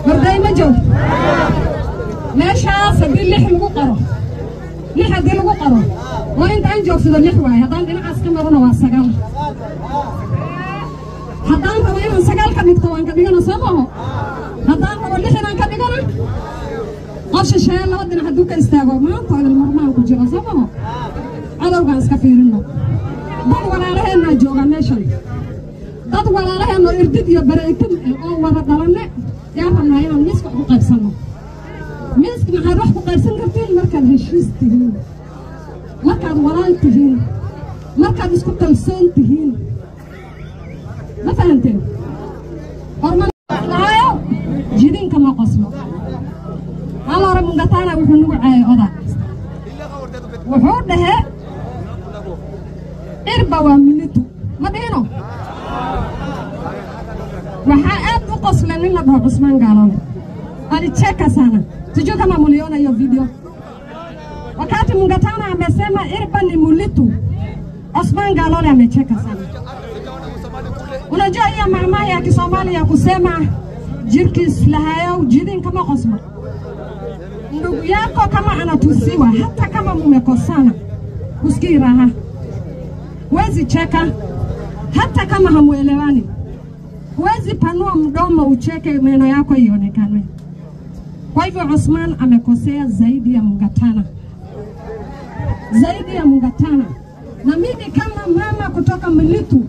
ورداي ما جو ماشي سبيل لح لغو قرو لح دي لغو قرو وانت انجو في اللح واي هدان دينا عسكا مرنا واسقال هدان روينا سقال كمكتوان كبيرنا سمعه هدان رو لحنا كبيرنا قرش الشيء اللي ودنا حدوك استاغو ما طال المرمان كجرا سمعه على وغانس كفيرنا دad walaalaheena jooga meeshan dad walaalaheena irdid iyo bareetin oo wada dhalanne yaa rabnaa inaan miiska ku qaybsano miiska maxaa wax ku qaybsan kartiin markaad heshiis tihiin markaad walaal tihiin markaad isku kalsoon tihiin ma fahanteen hormar laayo jidinka ma qosmo ala rab ngatana wuxuu nagu caayay oda wuxuu dhahay إربا ومنتو ما دينو وحاءات وقص لنا ده عثمان قالوا هذه تشيكا سنة تجوا كما مليون يو فيديو وكاتي مغتانا amesema إربا نمولتو عثمان قالوا لي amecheka sana unajua hiyo mama ya Kisomali ya kusema jirki silaha ujidin kama Osman ndugu yako kama anatusiwa hata kama mmekosana usikii raha huwezi cheka hata kama hamuelewani huwezi panua mdomo ucheke meno yako ionekane kwa hivyo Osman amekosea zaidi ya Mungatana na mimi kama mama kutoka Mlitu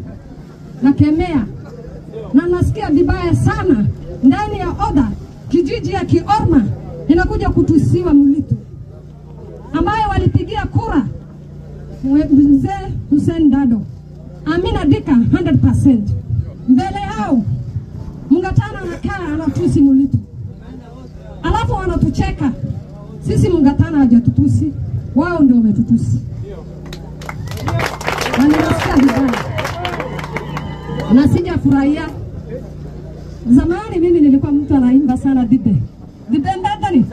nakemea na nasikia vibaya sana ndani ya Oda kijiji ya Kiorma inakuja kutusiwa Mlitu ambaye walipigia kura mzee Hussein Dado Amina Dika 100% mbele yao Mungatana anakaa anatusi Mlitu alafu wanatucheka sisi Mungatana hajatutusi wao ndio wametutusi wanasikia vibaya na sijafurahia zamani mimi nilikuwa mtu anaimba sana dibe ndani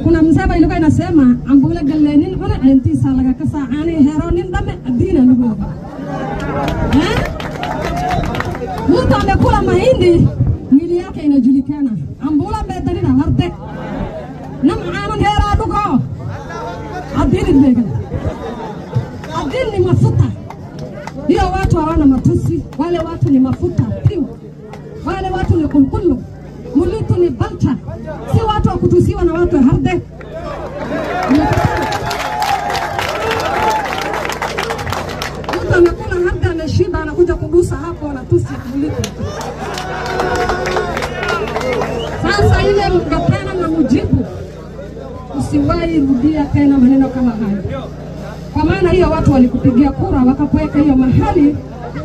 kuna msaba ilikuwa inasema ambule galenin ona anti salaga kasa ani heroin dame adina nugo mtu amekula mahindi mwili yake inajulikana ambula bedani na warde na maana hera dugo adini lega adini mafuta hiyo watu hawana matusi wale watu ni mafuta piwa wale watu ni kulkulu Mlitu ni balcha si watu wa kutusiwa na watu harde mtu anakula harde ameshiba anakuja kugusa hapo anatusi Mlitu sasa ile Mungatana na mujibu usiwahi rudia tena maneno kama hayo kwa maana hiyo watu walikupigia kura wakakuweka hiyo mahali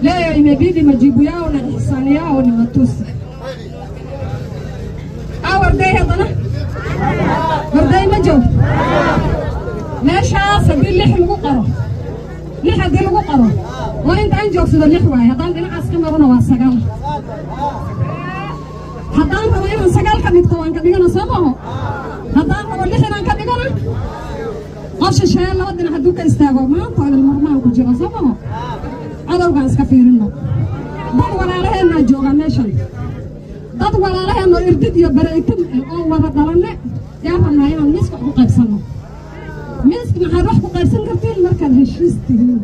leo imebidi majibu yao na ihsani yao ni matusi ورداي هذا ورداي ما جو ماشي سبيل لح لغو قرو لح دي لغو قرو وانت انجو في اللح واي هدان دينا عسكا مرنا واسقال هدان روينا سقال كمكتوان كبيرنا سمعه هدان رو لحنا كبيرنا قرش الشيء اللي ودنا حدوك استاغو ما طال المرمان كجرا سمعه على وغانس كفيرنا دad walaalaheena jooga meeshan dad walaalaheena irdid iyo bareetin oo wada dhalanne yaa rabnaa inaan miiska ku qaybsano miiska maxaa wax ku qaybsan kartiin markaad heshiis tihiin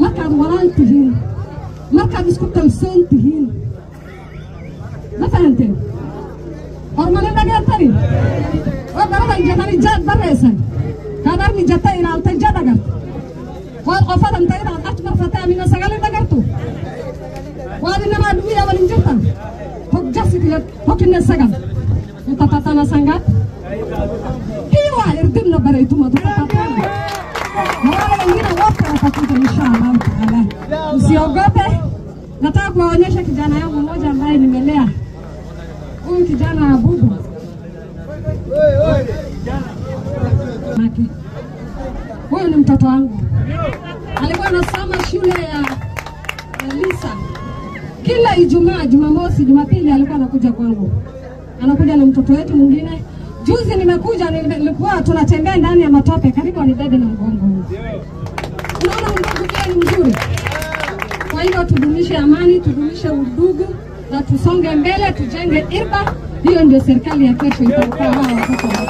markaad walaal tihiin markaad isku kalsoon tihiin ma fahanteen hormana dhageertani oo daradan jadani jaad baraysan kadarni jata ilaalta jadagar waad qofadan tayda ajmar fataa min sagalin dhagartu waad inama duwiya walin jirtan hogjasidiyad hokina sagal mutatatana sangat hiwa irdinna baraytuma tutatana wala wengine wote watakuja inshallah taala usiogope nataka kuwaonyesha kijana yangu mmoja ambaye nimelea huyu kijana Abudu huyu ni mtoto wangu alikuwa anasoma shule ya Lisa kila Ijumaa Jumamosi Jumapili alikuwa anakuja kwangu anakuja na mtoto wetu mwingine juzi nimekuja nilikuwa tunatembea ndani ya matope karibu anibebe na mgongo unaona ndugu ni mzuri kwa hiyo tudumishe amani tudumishe udugu na tusonge mbele, tujenge Irba. Hiyo ndio serikali ya kesho itakuwa hawa watoto.